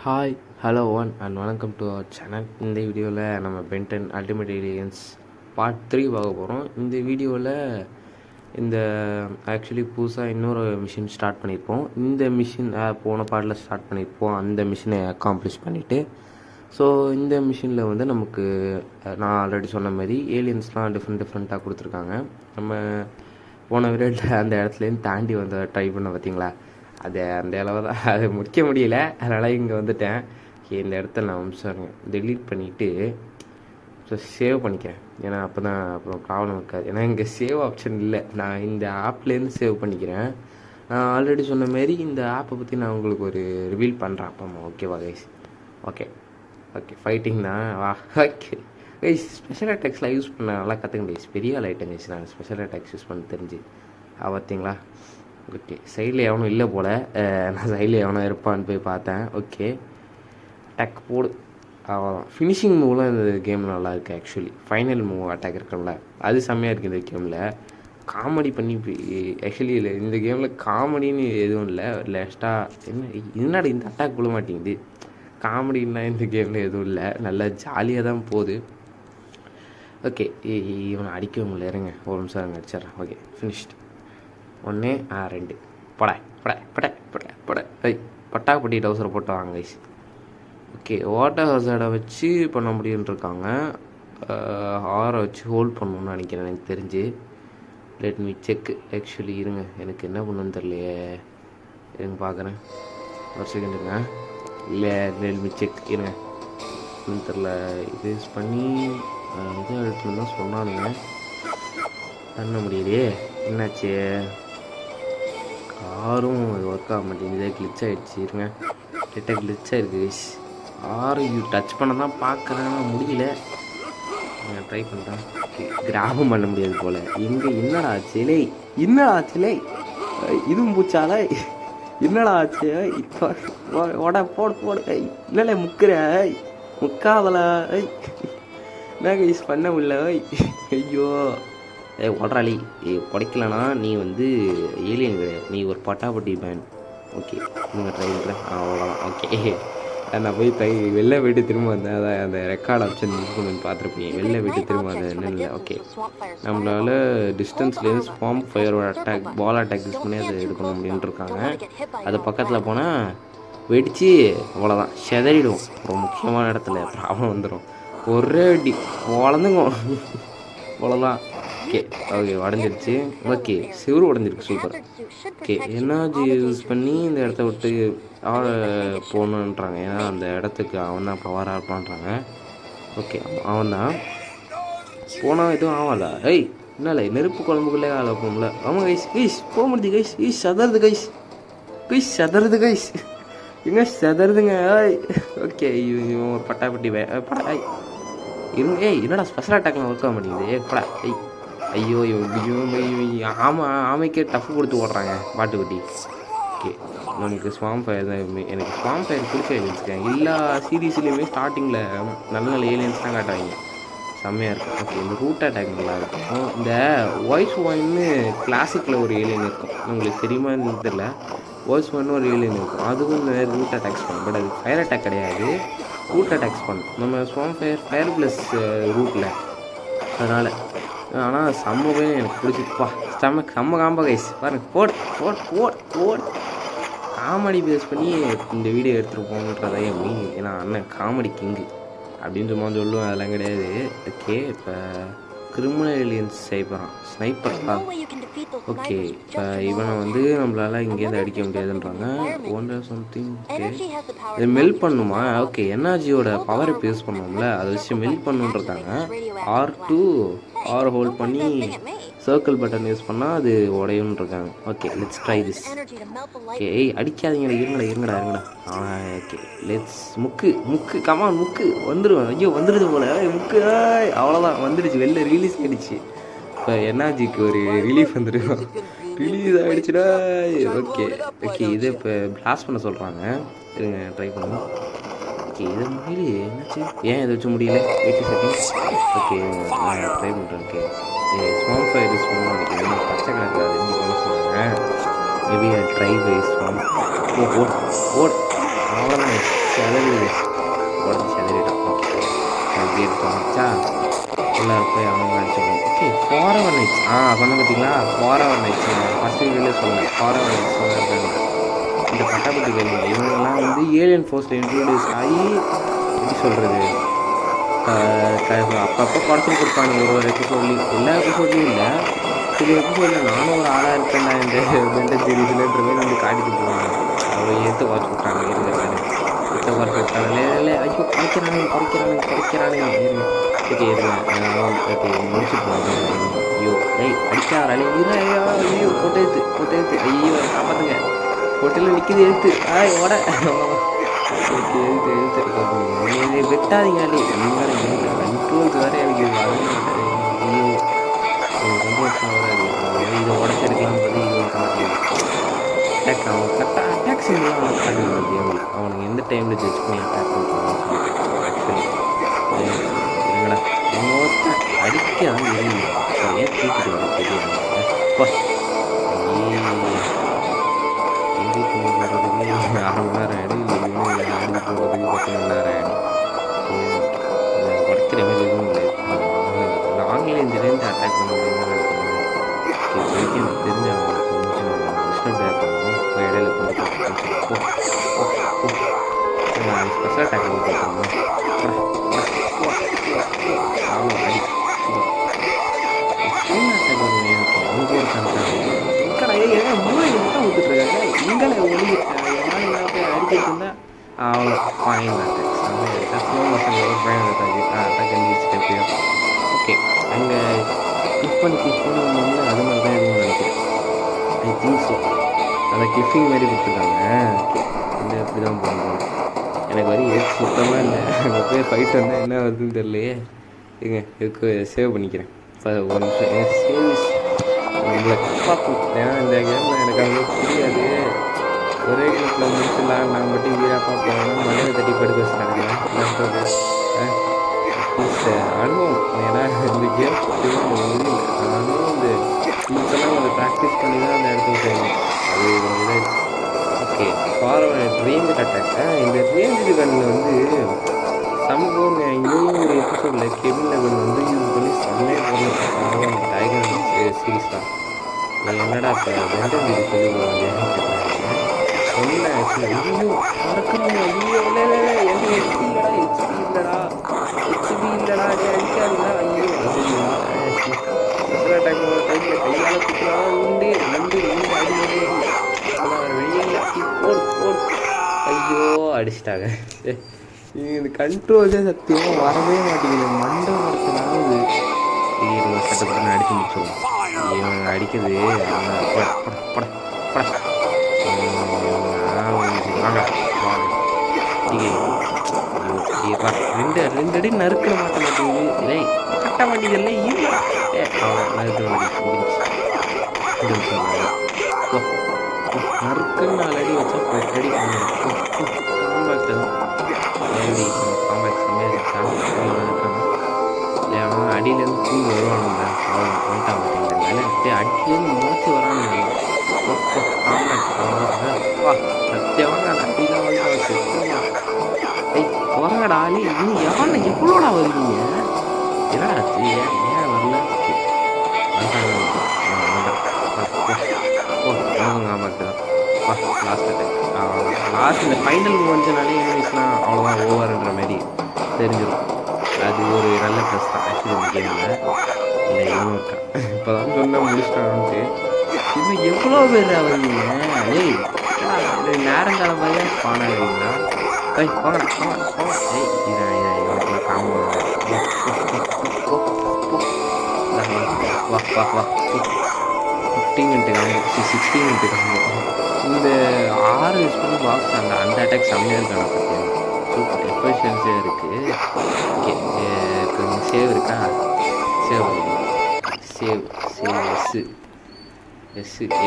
Hi hello one and வணக்கம் to our channel. இந்த வீடியோவில் நம்ம பென்டன் அல்டிமேட் ஏலியன்ஸ் பார்ட் 3 பார்க்க போகிறோம். இந்த வீடியோவில் இந்த ஆக்சுவலி புதுசாக இன்னொரு மிஷின் ஸ்டார்ட் பண்ணியிருப்போம். இந்த மிஷின் போன பார்ட்டில் ஸ்டார்ட் பண்ணியிருப்போம். அந்த மிஷினை அக்காம்ப்ளிஷ் பண்ணிவிட்டு ஸோ இந்த மிஷினில் வந்து நமக்கு நான் ஆல்ரெடி சொன்ன மாதிரி ஏலியன்ஸ்லாம் டிஃப்ரெண்ட்டாக கொடுத்துருக்காங்க. நம்ம போன வீடியோவில் அந்த இடத்துலேருந்து தாண்டி வந்து ட்ரை பண்ண பார்த்தீங்களா, அது அந்த அளவு தான், அது முடிக்க முடியல. அதனால் இங்கே வந்துட்டேன். இந்த இடத்துல நான் அம்சம் டெலீட் பண்ணிவிட்டு ஸோ சேவ் பண்ணிக்கிறேன். ஏன்னா அப்போ தான் அப்புறம் ப்ராப்ளம் இருக்காது. ஏன்னா இங்கே சேவ் ஆப்ஷன் இல்லை. நான் இந்த ஆப்லேருந்து சேவ் பண்ணிக்கிறேன். நான் ஆல்ரெடி சொன்ன மாரி இந்த ஆப்பை பற்றி நான் உங்களுக்கு ஒரு ரிவீல் பண்ணுறேன். அப்போ ஓகேவா கைஸ்? ஓகே ஓகே ஃபைட்டிங் தான் வா. ஓகே கைஸ், ஸ்பெஷல் அட்டாக்ஸ்லாம் யூஸ் பண்ண நல்லா கற்றுக்கணும் கைஸ். பெரிய ஆள் ஐட்டம் கைஸ். நான் ஸ்பெஷல் அட்டாக்ஸ் யூஸ் பண்ண தெரிஞ்சு பார்த்தீங்களா? ஓகே, சைடில் எவனும் இல்லை போல். நான் சைடில் எவனோ இருப்பான்னு போய் பார்த்தேன். ஓகே, அட்டாக் போடு. அவ்வளோதான். ஃபினிஷிங் மூவ்லாம் இந்த கேம் நல்லா இருக்குது. ஆக்சுவலி ஃபைனல் மூவ் அட்டாக் இருக்கும்ல, அது செம்மையாக இருக்குது இந்த கேமில். காமெடி பண்ணி ஆக்சுவலி இல்லை, இந்த கேமில் காமெடின்னு எதுவும் இல்லை. லேஸ்ட்டாக என்னடா இந்த அட்டாக் விழ மாட்டேங்குது, காமெடின்லாம் இந்த கேமில் எதுவும் இல்லை. நல்லா ஜாலியாக தான் போகுது. ஓகே, இவனை அடிக்க முடியல. இருங்க ஒரு நிமிஷம் அடிச்சிட்றேன். Okay, finished. 1 2 பட பட பட பட பட பட்டாக்குப்பட்டி டவுசரை போட்டு வாங்க கைஸ். ஓகே, வாட்டர் ஹசார்டை வச்சு பண்ண முடியும்னு இருக்காங்க. ஆரை வச்சு ஹோல்ட் பண்ணணும்னு நினைக்கிறேன் எனக்கு தெரிஞ்சு. Let me check. ஆக்சுவலி இருங்க, எனக்கு என்ன பண்ணணும்னு தெரியலையே. இருங்க பார்க்குறேன், ஒரு செகண்டுங்க. இல்லை, லெட் மீ செக். இருங்க, ஒன்றும் தெரில. இது யூஸ் பண்ணி இதை எடுத்துன்னு தான் சொன்னானுங்க. பண்ண முடியலையே, என்னாச்சு? காரும் ஒர்க் ஆக மாட்டேங்குது, கிளிச் ஆகிடுச்சு. இருங்க, கிட்ட கிளிச் ஆகிருக்கு கைஸ். ஆரையும் டச் பண்ண தான் பார்க்குறேன், முடியல. நான் ட்ரை பண்ணுறேன். கிராபம் பண்ண முடியாது போல். எங்கே என்னடா ஆச்சுலே, என்னடா ஆச்சுலே, இதுவும் பூச்சாலே, என்னடா ஆச்சு? இப்போ போடு போடு. இல்லை முக்கிற முக்காவல. என்ன கைஸ் பண்ண முடியல. ஐயோ ஓடுறாளி, உடைக்கலனா நீ வந்து ஏலியன் கிடையாது, நீ ஒரு பட்டாப்பட்டி பேன். ஓகே, நீங்கள் ட்ரை பண்ணுறேன். அவ்வளோதான். ஓகே, நான் போய் வெளில போய்ட்டு திரும்ப வந்தேன். அதான் அந்த ரெக்கார்ட் ஆப்ஷன் யூஸ் பண்ணி பார்த்துருப்பீங்க. வெளில போய்ட்டு திரும்ப வந்தேன். என்னென்ன இல்லை. ஓகே, நம்மளால் டிஸ்டன்ஸ்லேருந்து ஸ்வாம் ஃபயரோட அட்டாக், பால் அட்டாக் யூஸ் பண்ணி அதை இது பண்ண முடியும்னு இருக்காங்க. அது பக்கத்தில் போனால் வெடித்து அவ்வளோதான் செதறிடும். ஒரு முக்கியமான இடத்துல ப்ராப்ளம் வந்துடும். ஒரே அடி வளர்ந்துக்கும். அவ்வளோதான். ஓகே ஓகே, உடஞ்சிருச்சு. ஓகே, சிவரு உடஞ்சிருக்கு. சூப்பர். ஓகே, எனர்ஜி யூஸ் பண்ணி இந்த இடத்த விட்டு போகணுன்றாங்க. ஏன்னா அந்த இடத்துக்கு அவன் தான் பவராக இருப்பான்றாங்க. ஓகே, அவன் தான் போனால் எதுவும் ஆகல. என்னல நெருப்பு குழம்புக்குள்ளே ஆள போகல. ஆமாம் கைஸ், கைஸ் போக முடியுது கைஸ். சதறது கைஸ், கைஸ் சதறது கைஸ், எங்க சதறதுங்க. ஓகே, இவன் ஒரு பட்டாப்பட்டி படா இருங்க. என்னடா ஸ்பெஷல் அட்டாக்லாம் ஒர்க் ஆக மாட்டேங்குது. படா ஐயோ ஆமைக்கே டஃப் கொடுத்து ஓடுறாங்க பாட்டுக்குட்டி. ஓகே, நமக்கு ஸ்வாம் ஃபயர் தான். எனக்கு ஸ்வாம் ஃபயர் பிடிச்ச ஏலியன்ஸ். எல்லா சீரீஸ்லேயுமே ஸ்டார்டிங்கில் நல்ல நல்ல ஏலியன்ஸ் தான் காட்டுவாங்க, செம்மையாக இருக்கும். ஓகே, இந்த ரூட் அட்டாக் நல்லா இருக்கும். இந்த வாய்ஸ் ஒன்னு கிளாசிக்கில் ஒரு ஏலியன் இருக்கும், உங்களுக்கு தெரியுமான்னு தெரியல. வாய்ஸ் ஒன்னு ஒரு ஏலியன் இருக்கும், அதுவும் இந்த ரூட் அட்டாக்ஸ் பண்ணும். பட் அது ஃபயர் அட்டாக் கிடையாது, ரூட் அட்டாக்ஸ் பண்ணும். நம்ம ஸ்வாம் ஃபயர் ப்ளஸ் ரூட்டில், அதனால். ஆனால் செம்மவே எனக்கு பிடிச்சிப்பா. செம்ம காம்பா கைஸ். பாருங்க, போட் காமெடி பேஸ் பண்ணி இந்த வீடியோ எடுத்துருப்போன்றதே மீன். ஏன்னா அண்ணன் காமெடி கிங்கு அப்படின்னு சொல்லுவேன், அதெல்லாம் கிடையாது. ஓகே, இப்போ கிரிமினல் ஏலியன்ஸ் செய்யப்போகிறான், ஸ்னைப்பர் தான். ஓகே, இப்போ இவனை வந்து நம்மளால் இங்கேருந்து அடிக்க முடியாதுன்றாங்க. ஒன்றரை சம்திங். ஓகே, இது மெல்ட் பண்ணுமா? ஓகே, எனர்ஜியோட பவர் இப்போ யூஸ் பண்ணுவோம்ல, அதை வச்சு மெல்ட் பண்ணுன்றாங்க. R2 ஆர் ஹோல்ட் பண்ணி சர்க்கிள் பட்டன் யூஸ் பண்ணால் அது உடையும்னு இருக்காங்க. Okay, let's try this. Okay, இருங்கடா இருங்கடா. ஓகே, லெட்ஸ் முக்கு கமான் முக்கு வந்துடுவேன். ஐயோ வந்துடுது போல முக்கு. அவ்வளோதான், வந்துடுச்சு, வெளில ரிலீஸ் ஆகிடுச்சு. இப்போ எனர்ஜிக்கு ஒரு ரிலீஃப் வந்துடும், ரிலீஸ் ஆகிடுச்சுடா. ஓகே ஓகே, இதை இப்போ பிளாஸ்ட் பண்ண சொல்கிறாங்க. இருங்க ட்ரை பண்ணுவோம். ஓகே, இதை முடியல. என்னாச்சு? ஏன் இதை வச்சு முடியல? 80 செகண்ட்ஸ். ஓகே, நான் ட்ரை பண்ணுறேன். ஓகே, ஸ்வாம் ஃபயர் யூஸ் பண்ணணும் நினைக்கிறேன். பச்சை கலரில் அது எப்படி பண்ண சொன்னாங்க. Maybe try by swarm. ஓட் அவ்வளோதான். செதறிடுது. உடச்சி செதறிட்டான். ஓகே அப்படி எடுத்தோம்ச்சா உள்ளே போய் அவங்க அடிச்சுப்போம். ஓகே ஃபாரெவர் நைட்ஸ் சொன்ன பார்த்தீங்களா, ஃபாரெவர் நைட்ஸ் நான் ஃபஸ்ட்டு வீடியோவில் சொன்னேன். ஃபாரெவர் நைட்ஸ் தான் இருக்காங்க. இந்த பட்டாபட்டி கேளுங்க, இவங்கெல்லாம் வந்து ஏலியன் ஃபோர்ஸில் இன்ட்ரோடியூஸ் ஆகி எப்படி சொல்கிறது, அப்பப்போ குறைச்சி கொடுப்பாங்க ஒரு எபிசோட்லேயும். எல்லா எபிசோட்லேயும் இல்லை, சில எபிசோடில் நானும் ஒரு ஆளாக இருக்கேன்டா இந்த பெண்டை தெரியுதுலன்ற மாதிரி வந்து காட்டிட்டு போவாங்க. அவ்வளோ ஏற்று குறைச்சி விட்டாங்க. இருங்க நாடு ஏற்ற குறைச்சி விட்டாங்க. இல்லை ஐயோ குறைக்கிறானுங்க இருங்க. ஓகே இருங்க ஓகே முடிச்சுட்டு போவாங்க. ஐயோ அடிக்காரே இரு. ஐயோ கொட்டெழுத்து ஐயோ காப்பாற்றுங்க. கொட்டையில் நிற்கிது எழுத்து ஓட. ஓகே எழுத்து வெட்டாதீங்க. நீங்களே கண்ட்ரோல்ஸ் வேறு எனக்கு ஐயோ சந்தோஷம் வராது. இதை உடச்செடுக்கலாம் பார்த்து இது வர மாட்டேங்குது. அட்டாக் அவன் கரெக்டாக அட்டாக் சிம்பிளாக அவனை காட்டுவாங்க கேமில். அவனுக்கு எந்த டைமில் ஜட்ஜ் பண்ணி அட்டாக் பண்ணுறான்னு ஆக்சுவலி இருங்கடா இன்னொருத்தன் அடிக்கிறான். எரியுது ஏன் தூக்கிட்டு வர தெரியாது. எங்கே போகிறதுக்கு 1/2 மணி நேரம் ஆகிடும். இல்லை ஆடி போகிறதுக்கு 10 மணி நேரம் ஆகிடும். உடைக்கிற மாதிரி எதுவும் இல்லை. லாங்கில் இருந்து அட்டாக் பண்ண முடியும்னு நினைக்கிறேன். இப்போதைக்கு எனக்கு தெரிஞ்ச அவங்களுக்கு கொஞ்சம் டிஸ்டர்ப் ஆகிருக்கணும். போய் இடையில கொண்டு ஸ்பெஷல் அட்டாக் பண்ணி பார்க்கணுமா அவ்வளோ அடி என்ன அட்டாக் பண்ணுவேன் எனக்கு அங்கே ஒரு கணக்காக மூளையில் மட்டும் ஊற்றுட்ருக்காங்க. இங்கே ஒளி போய் அடிக்கிட்டு இருந்தால் அவ்வளோ ஃபைன் அட்டாக் ஸ்லோ மோஷன் ஒரு ஃபைன் அட்டாக் எழுதிச்சுட்டு எப்படியோ ஓகே அங்கே கிளிக் பண்ணி ஒன்று அது மாதிரி தான் எதுவும் நினைக்கிறேன். ஐ திங்க் ஸோ அதை கிளிஃபிங் மாதிரி கொடுத்துருக்காங்க. இந்த எப்படி தான் போகணும் எனக்கு வரி சுத்தமாக இல்லை. அங்கே போய் ஃபைட் வந்தால் என்ன வருதுன்னு தெரியலையே. ஏங்க இதுக்கு சேவ் பண்ணிக்கிறேன். ஒரு நிமிஷம் எனக்கு சேவிஸ் நம்மளை காப்பாற்றும். ஏன்னா இந்த கேமில் எனக்கு அவ்வளோ புரியாது. ஒரே கிளிப்பில் முடிச்சுலாம் நான் மட்டும் வீராப்பா போனோன்னா மலையை தட்டி படுக்க வச்சுட்டாங்க. அனுபவம். ஏன்னா இந்த கேம் முடியல. நானும் இந்த இதெல்லாம் கொஞ்சம் ப்ராக்டிஸ் பண்ணி தான் அந்த இடத்துக்கு போகணும். அது கொஞ்சம் இதாகிடுச்சு. Okay forward range attack. இந்த ரேஞ்சு கண்ணில் வந்து சம்பவம் இன்னும் ஒரு எபிசோடில் கெவின் லெவன் வந்து யூஸ் பண்ணி செம்மையாக போடணும். டைகர் சீரீஸ் தான் என்னடா இப்போ வெண்டன் வீடு சொல்லி போவாங்க சொன்ன ஆக்சுவலி ஐயோ மறக்கிறாங்க. ஐயோ இல்லை எந்த ஹெச்பி இல்லைடா அடிக்காதுங்களா. ஐயோ ஸ்பெஷல் அட்டாக் டைமில் கையால் குத்துறா உண்டு நண்டு அடி வெளியே போடு. ஐயோ அடிச்சிட்டாங்க. இந்த கண்ட்ரோல்ஸே சத்தியமாக வரவே மாட்டேங்குது. மண்டை மரத்தினாவது இது சட்டப்பட்டு அடிச்சு முடிச்சிடும். இவன் அடிக்கிறது ரெண்டு அடி நறுக்க மாட்டேங்குது. இல்லை கட்ட மாட்டேங்கல நறுக்க நறுக்குன்னு 4 அடி வச்சா 8 அடி காம்பேக்ட் தான். ஏடி காம்பேக்ட் செம்மையாக இருக்காங்க. இல்லை அவன் அடியிலேருந்து தூங்கி வருவானுங்க. அவன் போயிட்டா மாட்டேங்கிறதுனால அப்படியே அடியிலேருந்து மூச்சு வரானுங்க. சத்தியமாக நான் அடிலாம் வந்து குரங்கடா நீ எவன எவ்வளோடா வருவீங்க? என்னடா ஆச்சு? ஏன் வரல? லாஸ்ட் இந்த ஃபைனல் மூமெண்ட்ஸ்னாலே இங்கிலீஷ்லாம் அவ்வளோதான் ஓவர்ன்ற மாதிரி தெரிஞ்சிடும். அது ஒரு நல்ல ப்ளஸ் தான் ஆக்சுவலி இந்த கேமில். இல்லை இவனும் இருக்கா இப்போ தான் சொன்னால் முடிச்சிட்டான்ட்டு. இன்னும் எவ்வளோ பேர் வருவீங்க? நேரங்காலம் மாதிரியா ஸ்பான் ஆகுறீங்களா? Combo 15 minute combo 16 minute combo. இந்த 6 யூஸ் பண்ணி பாக்ஸ் அந்த அட்டாக் செம்மையாக இருக்கான பார்த்தீங்கன்னா சூப்பர் எஃபிஷியன்சியாக இருக்குது. ஓகே இப்போ சேவ் இருக்கா? சேவ்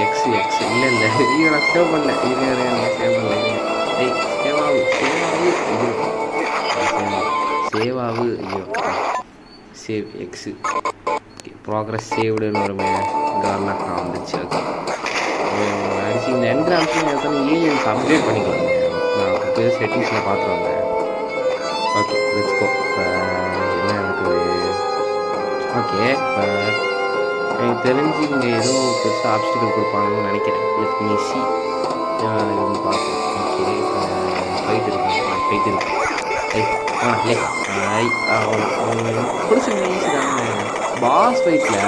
எக்ஸ் இல்லை ஐயோ நான் சேவ் பண்ணல. சேவ் பண்ணல. சேவாகு ஐயோ சேவ் எக்ஸு ப்ராக்ரஸ் சேவ்டுன்னு ஒரு கார்னாக்கா வந்துச்சு. ஓகே அடிச்சு இந்த என்ட்ரான்ஸும் ஏலியன்ஸ் அப்கிரேட் பண்ணிக்கலாங்க. நான் போய் செட்டிங்ஸில் பார்த்துட்டு வந்தேன். Okay let's go. இப்போ என்ன நடக்குது? ஓகே இப்போ எனக்கு தெரிஞ்சு இங்கே ஏதோ பெருசாக ஆப்ஸ்டிக்கல் கொடுப்பாங்கன்னு நினைக்கிறேன். லெட் மீ சி வந்து பார்ப்போம். ஓகே இப்போ ஃபைட் இருக்கு. ஃபைட் இருக்கு. பிடிச்சிருந்த ஈஸி தானே. பாஸ் ஃபைட்டில்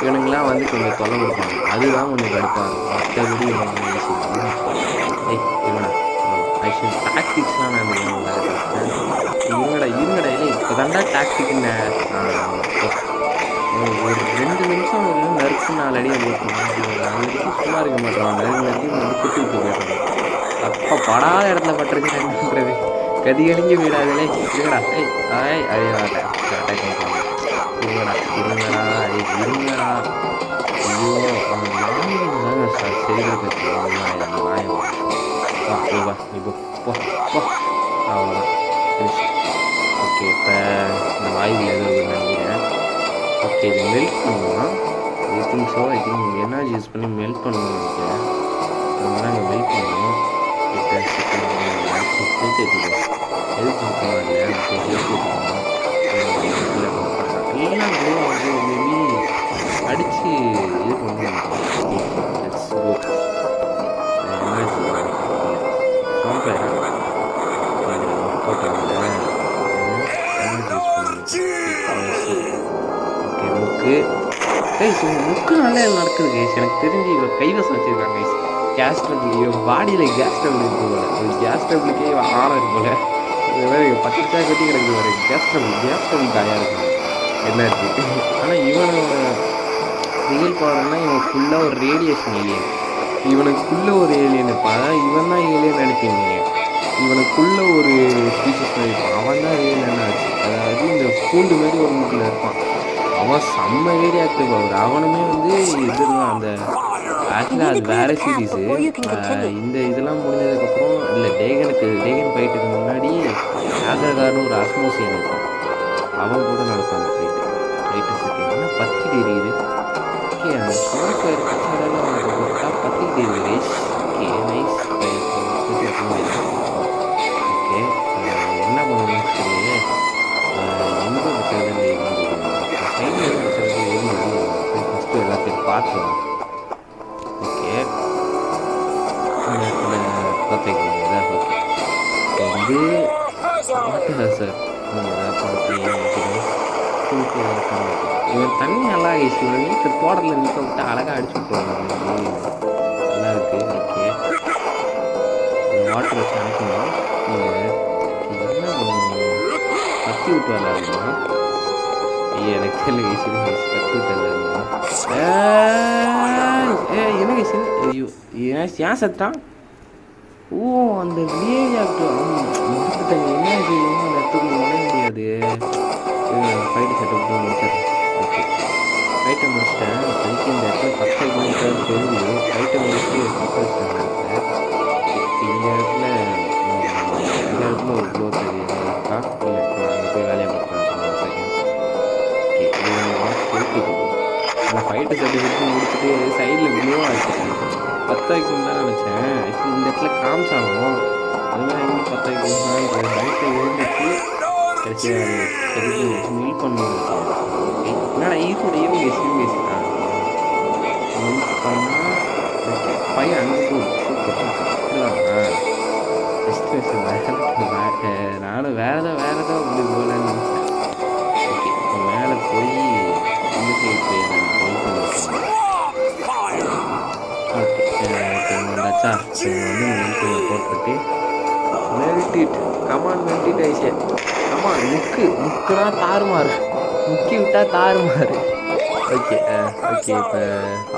இவனுங்களாம் வந்து கொஞ்சம் தொலை கொடுப்பாங்க, அதுதான் கொஞ்சம் கடுப்பாக இருக்கும். மற்றபடி இவங்க ஈஸி தான். இவனா ஆக்சுவலி டாக்டிக்ஸ்லாம் நான் இருங்கடா இல்லை இப்போ தாண்டா டாக்டிக்னு ஒரு 2 நிமிஷம் நறுக்கு 4 அடியை போட்டுருவாங்க. அது வரைக்கும் சும்மா இருக்க மாட்டோம். நறுக்கு வந்து குட்டி விட்டு போயிடுறாங்க. அப்போ படாத இடத்துல பட்டிருக்குறது கதிகணிஞ்சு வீடாதே. இருங்கடா அதே அட்டாக் பண்ணுறாங்க. இருங்கடா இருங்கடா. ஐயோ அவங்க நாயங்க சார் செய்கிறது நாயம் வா இப்போ போ அவ்வளோதான். ஓகே இப்போ இந்த வாயில் எதுவும் நினைக்கிறேன். ஓகே இது மெல்ட் பண்ணுவோம். ஐ திங்க் எனர்ஜி யூஸ் பண்ணி மெல்ட் பண்ணணும்னு நினைக்கிறேன். அதனால இங்கே மெல்ட் பண்ணுவோம். ஹெல்த் இருக்கணும் இல்லை எல்லாம் மேபி அடித்து இது பண்ணுவோம். எனர்ஜி சாம்பேரா ஒர்க் அவுட் ஆகல. எனர்ஜி யூஸ் பண்ணுவோம். ஓகே முக்கு நல்லா நடக்குது கைஸ். எனக்கு தெரிஞ்சு இவன் கைவசம் வச்சுருக்காங்க கைஸ். கேஸ் ட்ரபிள் இவன் பாடியில் கேஸ் ட்ரபிள் இருக்கு போல. ஒரு கேஸ் ட்ரபிளுக்கே இவன் ஆழம் இருக்கு போல. இது மாதிரி 10 கட்டி கிடக்குது வர கேஸ் ட்ரபிள் காயாக இருக்கும் எனர்ஜி. ஆனால் இவனோட ரியல் பவர்னா இவன் ஃபுல்லாக ஒரு ரேடியேஷன் ஏலியன். இவனுக்குள்ளே ஒரு ஏலியன் இருப்பான். இவன் தான் ஏலியன் நினைப்பீங்க. இவனுக்குள்ளே ஒரு ஸ்பீஷஸ் இருப்பான். அவன் தான் ஏலியன் ஆச்சு. அதாவது இந்த பூண்டு மாதிரி ஒரு மூட்டில் இருப்பான். அவன் செம்ம ஏரியாக்டிவ் பவர். அவனுமே வந்து இதுதான் அந்த ஆக்சுவலாக அது வேறு சீரீஸு. இந்த இதெல்லாம் முடிஞ்சதுக்கப்புறம் இல்லை டேகன் ஃபைட்டுக்கு முன்னாடி ஆக்ரகார்னு ஒரு அஸ்மோசியன் இருக்கும். அவன் கூட நடக்கும் அந்த ஃபைட்டு செகண்ட் பத்திட்டு எரியுது. ஓகே அந்த சோஃபர் கச்சாரெல்லாம் அவனுக்கு போட்டா பத்திட்டு எரியுது ரேஸ். Okay nice. ஓகே என்ன பண்ணணும்னு சொல்லி எங்கே வச்சுருது சைடில் வச்சுருது ஃபஸ்ட்டு எல்லாத்தையும் பார்த்துருவோம். ஓகே பார்த்துக்கிங்களா? ஓகே வந்து மாட்டுதா சார் இவன் தண்ணி நல்லா ஆகிடுச்சு. இவன் நீட்டு தோட்டத்தில் நிற்க விட்டு அழகாக அடிச்சு விட்டுருவாங்க. நல்லா இருக்குது. ஓகே வாட்டர் வச்சு அனுப்பணும். என்ன பண்ணணும்? பற்றி விட்டு விளாடணுமா? ஐயா எனக்கு தெரியல கைஸ். பற்றி விட்டு விளாடணுமா? என்ன கைஸ்? ஐயோ ஏன் சத்தான்? ஓ அந்த விஏஆக்டர் முடிச்சுட்டாங்க. என்ன இது அந்த இடத்துக்கு பண்ண முடியாது. ஃபைட்டு செட்டப் பண்ணி முடிச்சிடறேன். ஓகே ஃபைட்டை முடிச்சிட்டேன். எனக்கு இந்த இடத்துல 10 கிலோமீட்டர் தெரியுது. ஃபைட்டை முடிச்சுட்டு பக்கம் வச்சுட்டேன். இந்த இடத்துல ஒரு க்ளோ தெரியுது இருக்கா? இல்லை அங்கே போய் வேலையை பார்க்குறேன். செகண்ட் ஓகே இது வாட்ச் அந்த ஃபைட்டை செட்டப் முடிச்சுட்டு சைடில் க்ளோ ஆகிடுச்சு. 10 வைக்கணும் தான் நினச்சேன். ஆக்சுவலி இந்த இடத்துல காமிச்சாலும் அதுமாதிரி எங்கே 10 வைக்கணும் பைக்கில் எழுந்துச்சு. கடைசியாக சரி மில் பண்ணணும். என்னடா ஈஸியோட யூஎஸ் தான் மில் பண்ணால் பையன் அங்கே போகுது. சூப்பர் எஸ்டிமேஷன் நானும் வேறு ஏதோ அப்படி போகலான்னு நினச்சேன். ஓகே இப்போ மேலே போய் இந்த சைடு போய் நான் மில் பண்ணி வச்சேன். ஓகே வந்தாச்சா? வந்து மெல்ட் போட்டுட்டு மெல்டிட் கமான் மெல்டிட் ஆயிடுச்சு. கமான் முக்குனா தாறுமாறு. முக்கி விட்டா தாறுமாறு. ஓகே ஓகே இப்போ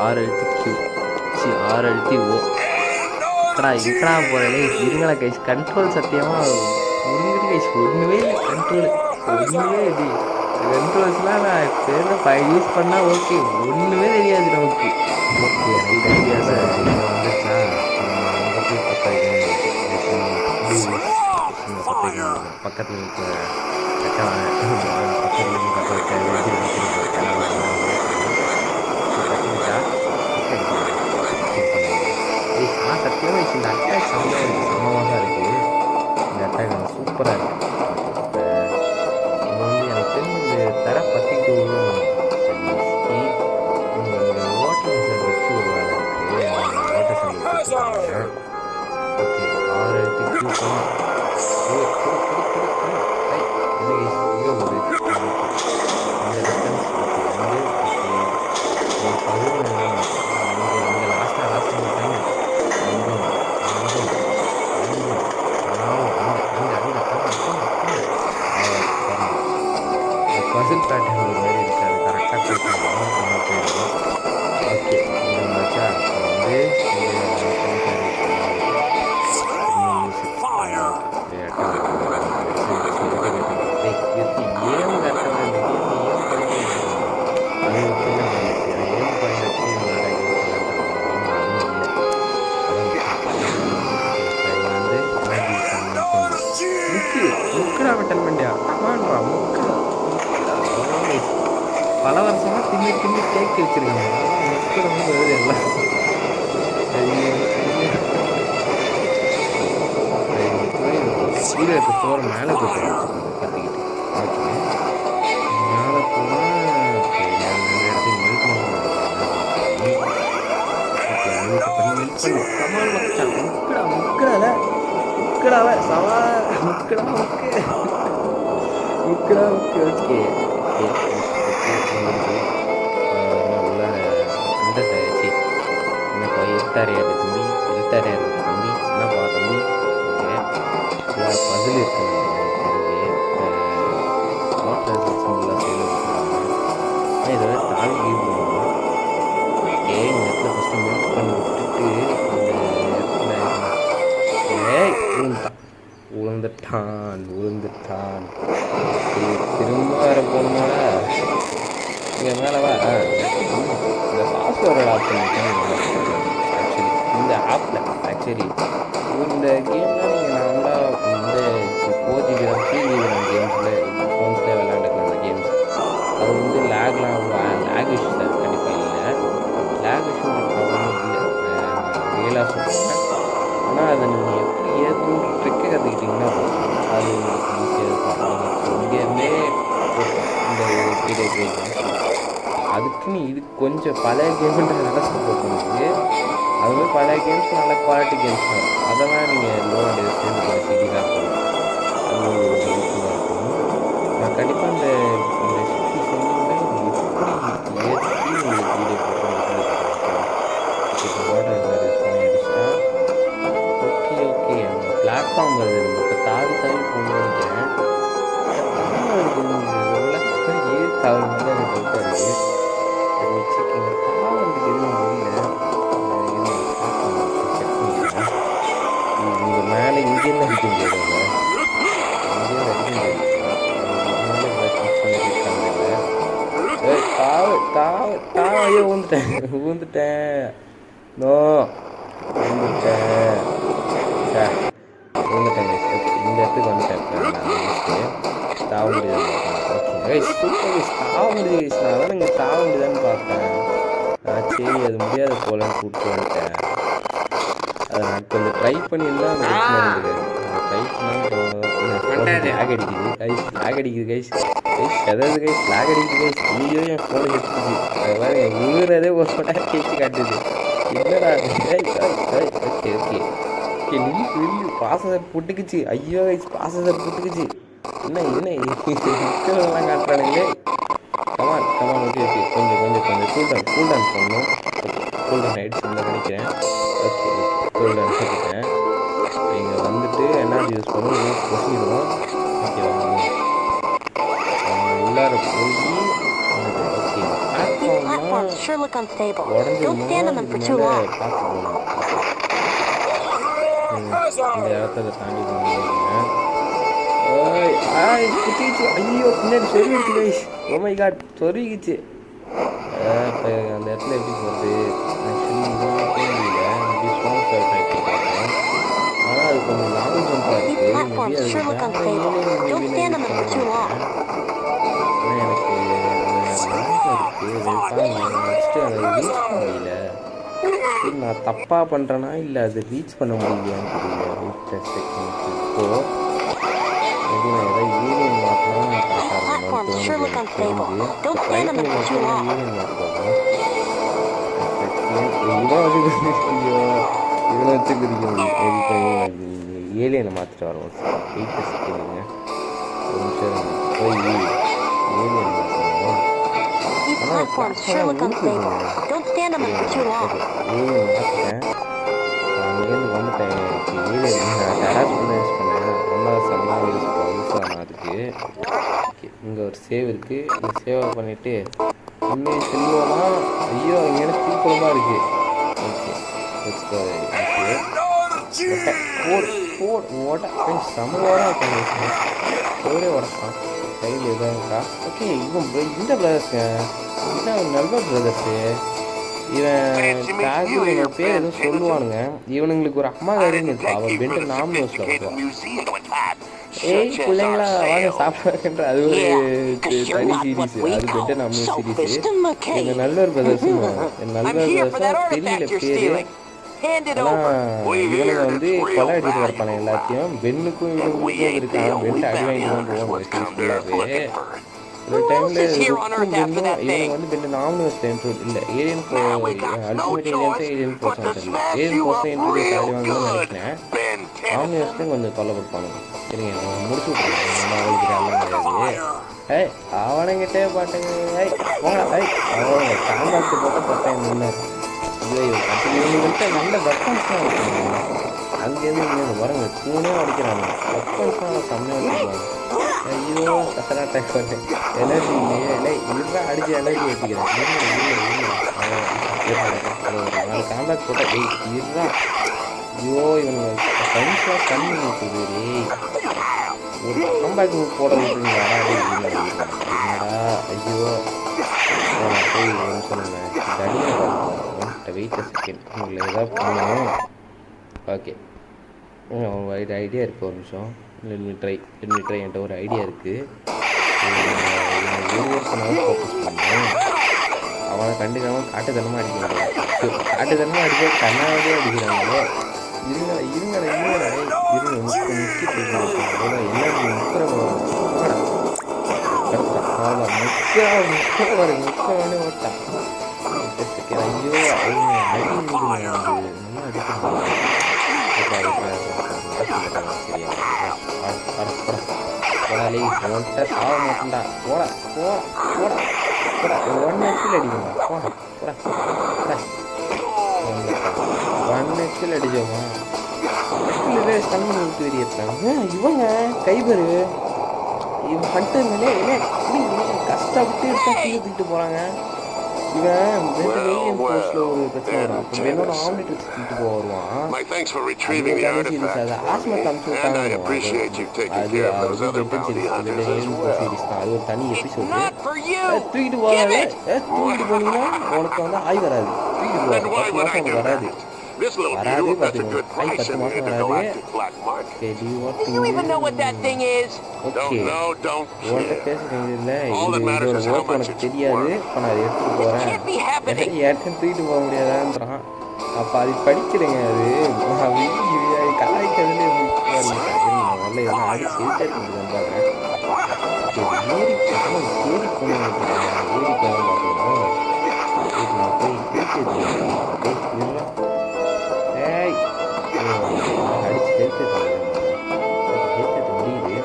6 எழுத்து Q 6 எழுத்து O. இக்கடா போகிறே இருங்களா கைஸ். கண்ட்ரோல் சத்தியமாக முடிஞ்சிட்டு கைஸ். ஒன்றுமே இல்லை ஒன்றுமே இல்லை. கண்ட்ரோல்ஸ்லாம் நான் தெரியல யூஸ் பண்ணால் ஓகே. ஒன்றுமே தெரியாது நமக்கு. ஓகே எனக்கு தெரியாது சார். இங்கே வந்துச்சா அங்கே போய் 10 பக்கத்தில் இருக்க பக்கத்தில் சத்தியமாக இந்த அட்டாக் சமமாக இருக்குது. முக்கடா மெட்டல் மண்டியா கமான்றா முக்கடா பல வருஷமாக தின்னு தின்னு தேக்கி வச்சிருக்காங்க முக்கடை வந்து வருது எல்லாம் கீழே இருக்க போகிற மேலே போட்டு கற்றுக்கிட்டு ஓகே மேலே போனால் ஓகே நான் நிறைய இடத்துக்கு மெல்ட் பண்ணி கமான் மச்சான் முக்கடால முக்கடாவ சவா முக்கடா முக்கடா ஓகே ஓகே உள்ள அந்த சி எனக்கு எழுத்தாரியாரு தம்பி எழுத்தாரியாரு தம்பி என்னப்பா தம்பி ஓகே பசில் இருக்கு வாட்டர் சிஸ்டம்லாம் சேல் ஆனால் இதை தாவி யூஸ் பண்ணுவோம் ஓகே இந்த இடத்துல ஃபஸ்ட்டு மெல்ட் பண்ணி விட்டுட்டு இந்த இடத்துல விழுந்துட்டான் திரும்ப வேற போகணுமாடா இங்கே மேலவா இந்த பாஸ்வேர்டு ஆப்ஷன் ஆக்சுவலி இந்த ஆப்பில் ஆக்சுவலி இந்த கேம்லாம் நீங்கள் நார்மலாக இந்த 4GB RAM 3GB RAM கேம்ஸில் ஃபோன்ஸில் விளையாண்டுக்கலாம் அந்த கேம்ஸ் அது வந்து லேக்லாம் லேக் இஷ்யூ சார் கண்டிப்பாக இல்லை லேக் இஷ்யூ ப்ராப்ளமும் இல்லை ரியலாக சொல்கிறேன் ஆனால் அதை நீங்கள் எப்படி ஏற்கனவே ட்ரிக்கை கற்றுக்கிட்டிங்கன்னா அது உங்களுக்கு ஈஸியாக இருக்கும் இங்கேருந்தே இந்த வீடியோ கேம் அதுக்குன்னு இது கொஞ்சம் பழைய கேம்ன்றதுனால சப்போர்ட் பண்ணுது அதுமாதிரி பழைய கேம்ஸ் நல்ல குவாலிட்டி கேம்ஸ் தான் அதெல்லாம் நீங்கள் லோடு சேர்ந்து சீரியஸாக போகணும் அது யூஸ்ஃபுல்லாக இருக்கும் நான் கண்டிப்பாக இந்த ரெசிபி சொன்னீங்கன்னா எப்படி ஏற்றி உங்களுக்கு வீடியோ ஓகே ஓகே அந்த பிளாட்ஃபார்ம் வருது நம்ம இப்போ தாவி போகணும்னு நினைக்கிறேன் ஏது தவறு வந்து எனக்கு டவுட்டாக இருக்குது தாவறதுக்கு எதுவும் முடியல இங்கே மேலே இங்கேருந்து அடிக்க முடியாது இங்கேருந்து அடிக்க முடியாது ஐயோ ஊந்துட்டேன் நோ ஊந்துட்டேன் ஓகே இந்த இடத்துக்கு வந்துட்டேன் தாவ முடியாது ஓகே தாவ முடியாது அதான் நீங்கள் தாவ முடியாதுன்னு பார்த்தேன் சரி அது முடியாத போலன்னு கூப்பிட்டு வந்துட்டேன் அதை நான் கொஞ்சம் ட்ரை பண்ணியிருந்தால் அந்த பிரச்சனை இருந்தது ட்ரை பண்ணால் லேக் அடிக்குது கைஸ் எதாவது கைஸ் லேக் அடிக்குது கைஸ் ஐயோ என் ஃபோனை எடுத்துச்சு அது மாதிரி ஊறுறதே ஒரு ஃபோட்டோ கேட்டு காட்டுது என்னடா ஓகே ஓகே நில்லு ப்ராசஸர் புட்டுக்குச்சு ஐயோ கைஸ் ப்ராசஸர் புட்டுக்குச்சு என்ன மக்கள்லாம் காட்டுறானுங்களே கமான் ஓகே கொஞ்சம் கூல் டவுன் பண்ணணும் கூல் டவுன் ஆகிடுச்சு நினைக்கிறேன் ஓகே கூல் டவுன் பண்ணிட்டேன் இங்கே வந்துட்டு எனர்ஜி யூஸ் பண்ணணும் கொசிடுவோம் ஓகே உள்ளார போய் ஓகே உடஞ்சிருமோ பார்த்து போகணும் இந்த இடத்துல தாண்டி போகிறேன் குத்திச்சு ஐயோ பின்னாடி சொருவிடுச்சு கைஸ் ஓ மை காட் சொருவிக்குச்சு இப்போ அந்த இடத்துல எப்படி போகிறது ஆக்சுவலி இதெல்லாம் போக முடியல இப்படி ஸ்மால் ஃபயர் டைப் பார்த்தேன் ஆனால் அது கொஞ்சம் லாங் ஜம்பாக இருக்குது மேபி அது ஆனால் எனக்கு நெக்ஸ்ட்டு அதை ரீச் பண்ண முடியல நான் தப்பாக பண்ணுறேன்னா இல்லை அது ரீச் பண்ண முடியலையான்னு தெரியல வெயிட் செகண்ட் இப்போது மேபி நான் ஏதாவது யூனியன் மாற்றினா கரெக்டாக இருக்கும் தோணுது ட்ரை பண்ணி மாற்றினா யூனியன் மாற்றுவாங்க இவனை வச்சு குதிக்க முடியும் ஏலியனை மாற்றிட்டு வரோம் வெயிட் செகண்டுங்க ஒரு நிமிஷம் போய் ஏலியன் மாற்றணும் மாற்றிட்டேன் அங்கேருந்து வந்துட்டேன் ஏலியன் டெராஸ் பண்ண யூஸ் பண்ணேன் நல்லா செல்லாம் யூஸ் ஆகணும் அதுக்கு ஓகே இங்கே ஒரு சேவ் இருக்குது இந்த சேவை பண்ணிவிட்டு இன்னும் செல்வோமா ஐயோ இங்கே தீக்குளமாக இருக்குது ஓகே ஓட்ட செம்மோட ஒரே உடச்சான் கையில் எதாவது இருக்கா ஓகே இவன் இந்த பிரதர்ஸுங்க இதுதான் நல்ல பிரதர்ஸு இவன் காகு இவன் பேர் எதுவும் சொல்லுவானுங்க. இவனுங்களுக்கு ஒரு அம்மா காரின்னு இருப்பா. அவன் பென்டன் நாமினோஸில் வருவான். ஏய் பிள்ளைங்களா வாங்க சாப்பிட்றாங்கன்ற அது ஒரு தனி சீரீஸ். அது பென்டன் நாமினோஸ் சீரீஸு. எங்கள் நல்லவர் பிரதர்ஸ்னு என் நல்லவர் பிரதர்ஸாக தெரியல பேர். ஆனால் இவனுங்க வந்து கொலை அடிச்சுட்டு வரப்பானே எல்லாத்தையும். பென்னுக்கும் இவனுக்கும் இருக்காங்க. பென்ட்டு அடி வாங்கிட்டு தான் போவாங்க சீரீஸ் ஃபுல்லாகவே. ஒரு டைமில் ருக்கும் பென்னும் இவனுக்கு வந்து பென்ட்டு நாமினோஸ் இன்ட்ரோட் இல்லை ஏலியன் அல்டிமேட் ஏலியன்ஸே ஏலியன் ஃபோர்ஸாக தெரியல. ஏலியன் ஃபோர்ஸை இன்ட்ரோடியூஸ் ஆடி வாங்கணும்னு நினைக்கிறேன். நாமினோஸ்லையும் கொஞ்சம் தொல்லை கொடுப்பானுங்க. சரிங்க முடிச்சு விட்ருங்க. அவளுக்கு எல்லாம் கிடையாது. ஏய் அவனுங்கிட்டே பாட்டுங்க. ஏய் போனா ஏய் அவங்க காண்டாக்ட் போட்டு பட்டேன் நின்று இவங்கள்ட்ட நல்ல வெப்பன்ஸ்லாம் இருக்குங்க. அங்கேருந்து இங்கே வரங்க தூணே அடிக்கிறாங்க. வெப்பன்ஸ்லாம் செம்மையாக வச்சுருக்காங்க. ஐயோ கசரா டைப் பண்ணு எனர்ஜி இல்லையே இல்லை இதுதான் அடித்து எனர்ஜி வச்சுக்கிறேன். நாலு காண்டாக்ட் போட்டால் இதுதான். ஐயோ இவங்க ஃப்ரெண்ட்ஸ்லாம் கம்மி இருக்குது. ஒரு காம்பேக் போட விட்டுருங்க. என்னடா ஐயோ போய் சொன்னேன் வெயிட் செகண்ட் உங்களை ஏதாவது பண்ணணும். ஓகே ஒரு ஐடியா இருக்குது. ஒரு நிமிஷம் ட்ரை என்கிட்ட ஒரு ஐடியா இருக்குது. ஒரு வருஷனாலும் ஃபோக்கஸ் பண்ணுவேன். அவனை கண்டுக்காமல் காட்டுத்தனமாக அடிக்க முடியாது. காட்டுத்தனமாக அடிக்க கண்ணாவே அடிக்கிறாங்களே. இருங்கடா முக்கிய முக்கியமான ஓட்டான். ஐயோ அடி சாக மாட்டேன்டா. போட போட போட போட 1 ஹெச்சில் அடிக்குமா. போட போட 1 ஹெச்சில் அடிச்சோமா. ஸ்டம்மி விட்டு வெளியேற்றாங்க. இவங்க கைபரு இவன் பண்ணிட்டு கஷ்டப்பட்டு எடுத்தா கீழே தூக்கிட்டு போகிறாங்க. இவன் ஏலியன் ஃபோர்ஸில் ஒரு பிரச்சனை வரும். அப்போ என்னோட ஆம்லெட் வச்சு தூக்கிட்டு போக வருவான். அது ஆஸ்மத் அனுப்பிச்சு விட்டாங்க. சீரிஸ் தான். அது ஒரு தனி எபிசோடு. தூக்கிட்டு போகிறாங்க. தூக்கிட்டு போனீங்கன்னா உனக்கு வந்து ஆய் வராது. தூக்கிட்டு போவாங்க 10 மாதம் உனக்கு வராது. வராது பார்த்துக்கோங்க. 10 மாதம் வராது. உன்கிட்ட பேசுறேன். இல்லை இதோட ஒர்க் உனக்கு தெரியாது. இப்போ நான் அதை எடுத்துகிட்டு போகிறேன். ஏற்கனவே தூக்கிட்டு போக முடியாதான்றான். அப்போ அது படிக்கிறேங்க. அது கலாய்க்கிறதுலே நல்ல இதெல்லாம் ஆடி சேர்த்து பாருங்க. ஏறி போகணும். ஏறி போகணும் பார்க்கணும். நான் போய் அடிச்சு சேர்த்து முடியுது.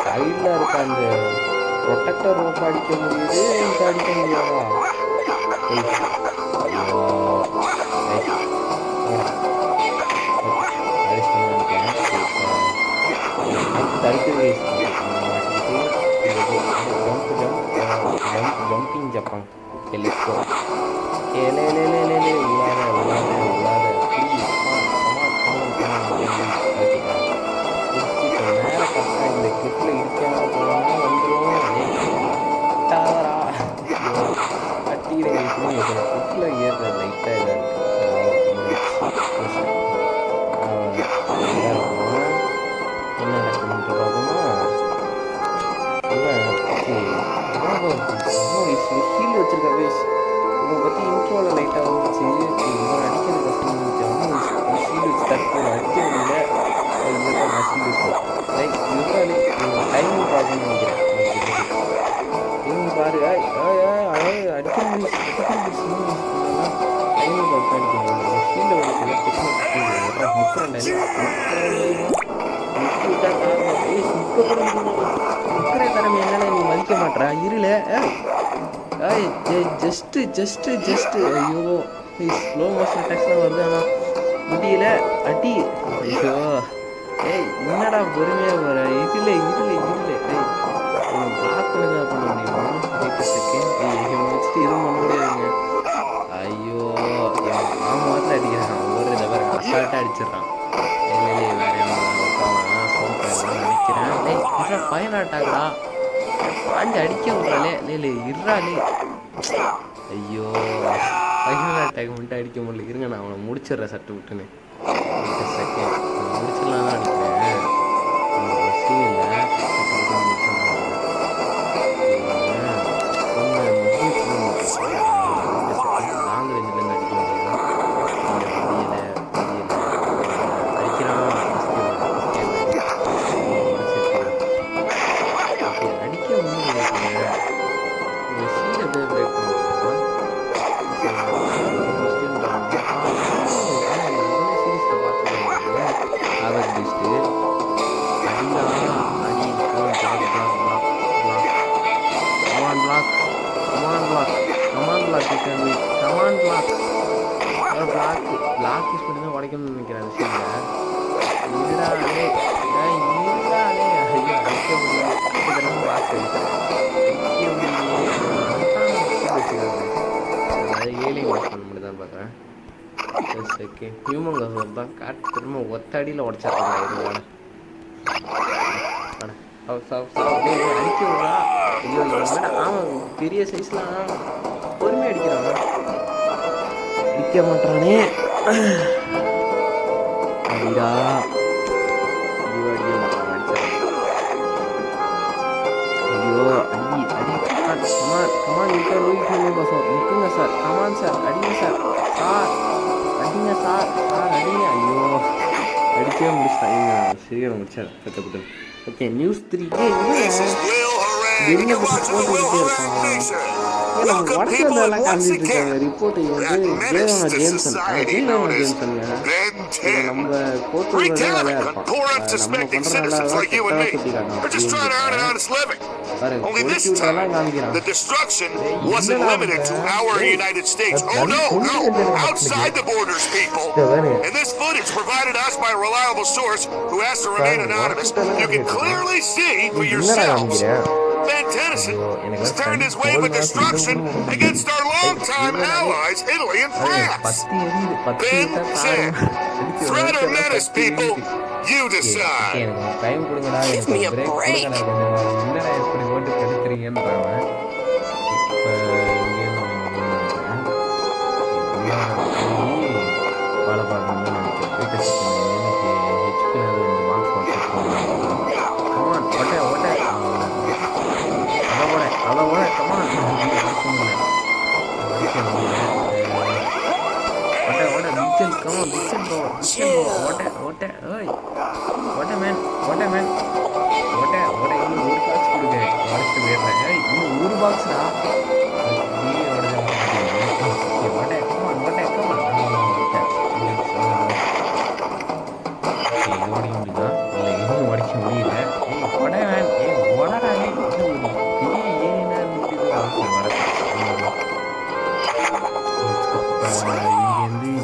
சைடில் இருக்க அந்த ப்ரொடெக்டர் ரோப் அடிக்க முடியுது. எனக்கு அடிக்க முடியாதா? ஜம்பிங் ஜப்பான் எல்லைக்கோ மேலே கரெக்டாக இந்த கிளிப்பில் இருக்காமல் போனாங்கன்னா வந்துடும். டவரா கட்டிக்கிறேன். கிளிப்பில் ஏறுற லைட்டாக இதாக இருக்குது. என்ன நடக்குதுன்ட்டு பார்ப்போமா. ஹீல் வச்சிருக்க பேஸ் இவனை பற்றி இன்ட்ரோவில் லைட்டாக வந்துச்சு. இவன் அடிக்கிறது கஷ்டம் இருந்துச்சு. ஹீல் வச்சு தட்டு அடிக்க முடியல. இதுதான் நான் ஹீல் வச்சேன். லைக் இதுதான் டைமிங் ப்ராப்ளம்னு நினைக்கிறேன். இவங்க பாரு அடிக்க முடியும். டைமிங் ப்ராப்ளம் அடிக்க முடியும். ஹீலில் வந்து முக்கிற தரம் என்னென்ன நீ மதிக்க மாட்டா. இருல ஜஸ்ட்டு ஐயோ ஸ்லோ மோஷன் அட்டாக்ஸ்லாம் வருது. ஆனால் முடியல அடி. ஐயோ என்னடா பொறுமையாக போகிற. இருல பிளாக் பண்ணி தான் பண்ண முடியுமா? வச்சுட்டு எதுவும் பண்ண முடியாதுங்க. ஐயோ அவன் மாத்திரம் அடிக்கிறான். ஒரு தவிர அசால்ட்டாக அடிச்சிடறான். வேற நினைக்கிறேன். பயனாட்டாங்கடா பாஞ்சு அடிக்க விட்றாளே லே இருறாளே. ஐயோ ஃபைனல் அட்டாக் மட்டும் அடிக்க முடியல. இருங்க நான் அவனை முடிச்சிடுறேன் சட்டு விட்டுன்னு. செகண்ட் முடிச்சிடலாம் தான் அடிக்கிறேன். சீன் இல்லை சட்டு விட்டு முடிச்சிடுறேன். லாங் ரேஞ்சிலேருந்து அடிக்க முடியல. அடிக்கிறான் அடிக்க முடியல. சீலை பிரேக் பண்ணிக்கலாம். சீரீஸில் பார்த்துருக்கேன். அவர் பெஸ்ட்டு அடிலாம் அடி come on block come on block come on block come on block block use பண்ணி தான் உடைக்கணும்னு நினைக்கிறேன். அந்த சீனில் இருடாலே இருடாலே ஐயோ அடிக்க முடியல. பிளாக் அடிக்க முடியல. அதாவது ஏலியன் யூஸ் பண்ண முடியுதான் பார்க்குறேன். செகண்ட் ஹியூமன் கசர் தான் காட்டு திரும்ப ஒத்த அடியில் உடச்சிட்றாங்க. இருவாட அடிக்க விடா. ஐயோ ஆமாம் பெரிய சைஸ்லாம் பொறுமையாக அடிக்கிறான். அடிக்க மாட்டானே அடிடா. ஐயோ அடிக்க மாட்டான். ஐயோ அடி அடி கமான் கமான் நிற்குங்க சார். கமான் சார் அடிங்க சார். அடிங்க சார் அடிங்க. ஐயோ அடிக்கவே முடிச்சிட்டாங்க. சரியாக முடிச்சார் கட்டப்பட்டு. ஓகே நியூஸ் 3 வெளியே போட்டுக்கிட்டே இருக்கான். நம்ம உடச்சு வந்ததெல்லாம் காமிச்சிட்டு இருக்காங்க. ரிப்போர்ட்டை வந்து ஜேம்சன் நம்ம கோர்ட்டு வேலையா இருப்பான். நம்ம பண்ற நல்லா சுட்டி காட்டணும். Only this time, the destruction wasn't limited to our United States. Oh no, outside the borders, people. In this footage provided us by a reliable source who has to remain anonymous, you can clearly see for yourselves. Van Tennyson has turned his wave of destruction against our longtime allies, Italy and France. Ben, threat or menace, people, you decide. Give me a break. எப்படி ஓட்டு கெடுக்கிறீங்கன்றான். இப்போ இங்கேருந்து வேலை பார்க்கணும்னு நினைக்கிறேன். HP இந்த box வச்சுருக்கோம். Come on ஒட்டை அதை ஓட கமான் ஓட பிச்சல் கமான் பிச்சல் ஓட்ட ஓய் ஓட்ட மேன் ஓட்ட இன்னும் ஒரு பாக்ஸ் கொடுங்க. உடச்சிட்டு போயிடுறேன். இன்னும் ஒரு பாக்ஸ்டா ஓட்ட கமான் ஓடிக்க முடியுதா? இல்லை இன்னும் உடைக்க முடியல. ஓட மேன் ஓடடா பெரிய ஏரியா இருந்துட்டு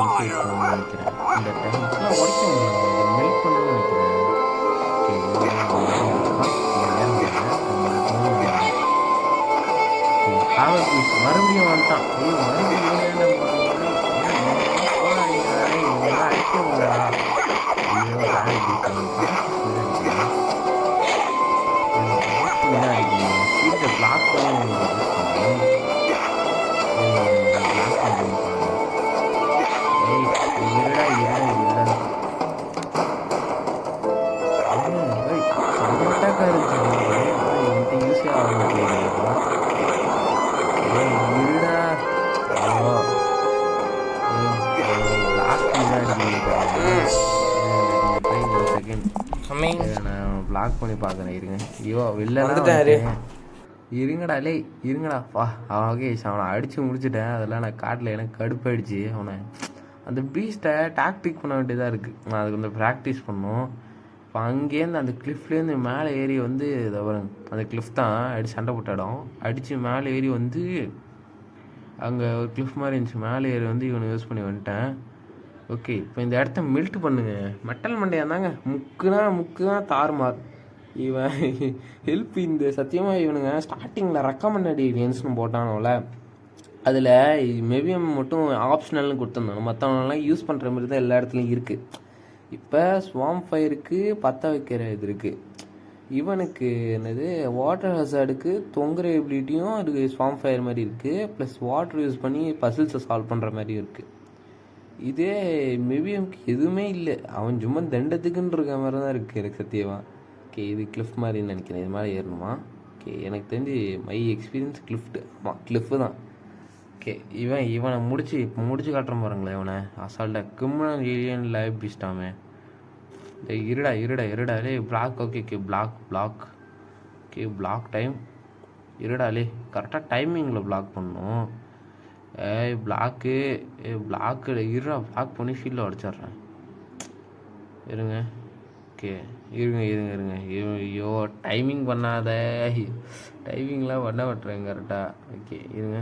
இங்கேருந்து நினைக்கிறேன். இந்த டைம்லாம் உடைக்க முடியல. மெல்ட் பண்ணணும்னு நினைக்கிறேன். மறுபடியும் வந்துட்டான். மறுபடியும் அடிக்க முடியா? பிளாக் ஈஸியாக நான் பிளாக் பண்ணி பார்க்குறேன். இருங்க. ஐயோ வெளில இருங்கடா பா. ஓகே அவனை அடித்து முடிச்சுட்டேன். அதெல்லாம் நான் காட்டில் எனக்கு கடுப்பாயிடுச்சு. அவனை அந்த பீஸ்ட்டை டாக்டிக் பண்ண வேண்டியதாக இருக்குது. நான் அதுக்கு வந்து ப்ராக்டிஸ் பண்ணோம். இப்போ அங்கேருந்து அந்த கிளிஃப்லேருந்து மேலே ஏறி வந்து அந்த கிளிஃப் தான் அடித்து சண்டை போட்ட இடம். அடித்து மேலே ஏறி வந்து அங்கே ஒரு கிளிஃப் மாதிரி இருந்துச்சு. மேலே ஏறி வந்து இவனை யூஸ் பண்ணி வந்துட்டேன். ஓகே இப்போ இந்த இடத்த மெல்ட் பண்ணுங்க. மெட்டல் மண்டையாக தாங்க முக்கு தான் தாறுமார். இவன் ஹெல்ப் இந்த சத்தியமாக இவனுங்க ஸ்டார்டிங்கில் ரெக்கமெண்டட் ஏலியன்ஸ்னு போட்டானோல, அதில் மேபிஎம் மட்டும் ஆப்ஷனல்னு கொடுத்துருந்தாங்க. மற்றவங்களாம் யூஸ் பண்ணுற மாதிரி தான் எல்லா இடத்துலையும் இருக்குது. இப்போ ஸ்வாம் ஃபயருக்கு பற்ற வைக்கிற இது இருக்குது. இவனுக்கு என்னது வாட்டர் ஹசார்டுக்கு தொங்குற எபிலிட்டியும் அதுக்கு ஸ்வாம் ஃபயர் மாதிரி இருக்குது, ப்ளஸ் வாட்டர் யூஸ் பண்ணி பசில்ஸை சால்வ் பண்ணுற மாதிரி இருக்குது. இதே மெபிஎம்க்கு எதுவுமே இல்லை, அவன் சும்மா தண்டத்துக்குன்னு இருக்க மாதிரி தான் இருக்குது எனக்கு சத்தியமாக. ஓகே, இது கிளிஃப் மாதிரின்னு நினைக்கிறேன், இது மாதிரி ஏறணுமா? ஓகே, எனக்கு தெரிஞ்சு மை எக்ஸ்பீரியன்ஸ் கிளிஃப்ட்டு, ஆமாம் கிளிஃபு தான். ஓகே, இவனை முடிச்சு காட்டுறேன் பாருங்களேன். இவனை அசால்ட்டாக கிரிமினல் ஏலியன் லைவ் பீஸ்டாமே. இருடா லே block. Okay block. Okay block time. இருடாலே கரெக்டாக டைமிங்கில் பிளாக் பண்ணணும். பிளாக்கு இருடா, பிளாக் பண்ணி ஷீல்டில் உடச்சிட்றேன். இருங்க. ஓகே இருங்க. ஐயோ டைமிங் பண்ணாத, டைமிங்லாம் பண்ண மாட்டேறேன் கரெக்டாக. ஓகே இருங்க.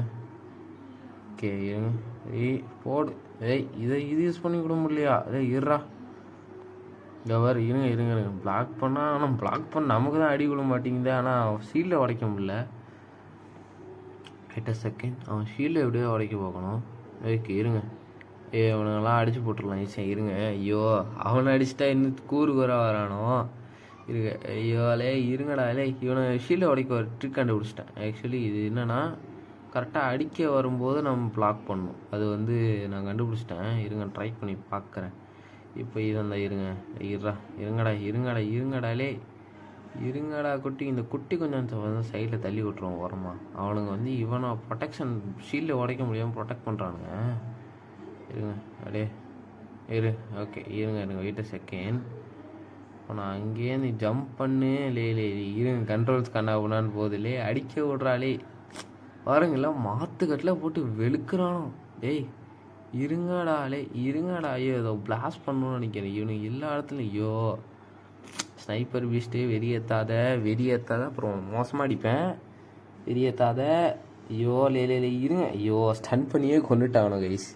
போடு. இது யூஸ் பண்ணி கூட முடியலையா? இருடா கவர். இருங்க பிளாக் பண்ணால், ஆனால் பிளாக் பண்ண நமக்கு தான் அடி விட மாட்டேங்குது, ஆனால் ஷீல்டை உடைக்க முடியல. வெயிட் அ செகண்ட், அவன் ஷீல்டை எப்படியோ உடைக்க பார்க்கணும். ஓகே இருங்க. அவனுங்கெல்லாம் அடித்து போட்டுடலாம் ஈஸியாக. இருங்க. ஐயோ அவனை அடிச்சிட்டா இன்னும் கூறுகூறாக வரானோ. இருங்க. இருங்கடா இவனை ஷீல்டை உடைக்க ஒரு ட்ரிக் கண்டுபிடிச்சிட்டேன். ஆக்சுவலி இது என்னென்னா, கரெக்டாக அடிக்க வரும்போது நம்ம பிளாக் பண்ணணும். அது வந்து நான் கண்டுபிடிச்சிட்டேன். இருங்க ட்ரை பண்ணி பார்க்குறேன். இப்போ இதான். இருங்கடா குட்டி. இந்த குட்டி கொஞ்சம் சைடில் தள்ளி விட்டுருவோம் ஓரமா. அவனுங்க வந்து இவனை ப்ரொடெக்ஷன் ஷீல்டை உடைக்க முடியாமல் ப்ரொடெக்ட் பண்ணுறானுங்க. இருங்க ஓகே இருங்க வெயிட் அ செகண்ட். இப்போ நான் அங்கேயே ஜம்ப் பண்ணு. இருங்க கண்ட்ரோல்ஸ் கண்ணாபுனான்னு போகுதுலே, அடிக்க விட்றாளே பாருங்கெல்லாம் மாற்றுக்கட்டில் போட்டு வெளுக்கிறானோ. இருங்கடா. ஐயோ ஏதோ பிளாஸ்ட் பண்ணணும்னு நினைக்கிறேன். இவனுக்கு எல்லா இடத்துலையும் ஐயோ ஸ்னைப்பர் பீஸ்ட்டு வெறியேற்றாத அப்புறம் மோசமாக அடிப்பேன். வெறியேற்றாத. ஐயோ இருங்க. ஐயோ ஸ்டன் பண்ணியே கொண்டுட்டானோ கைஸ்.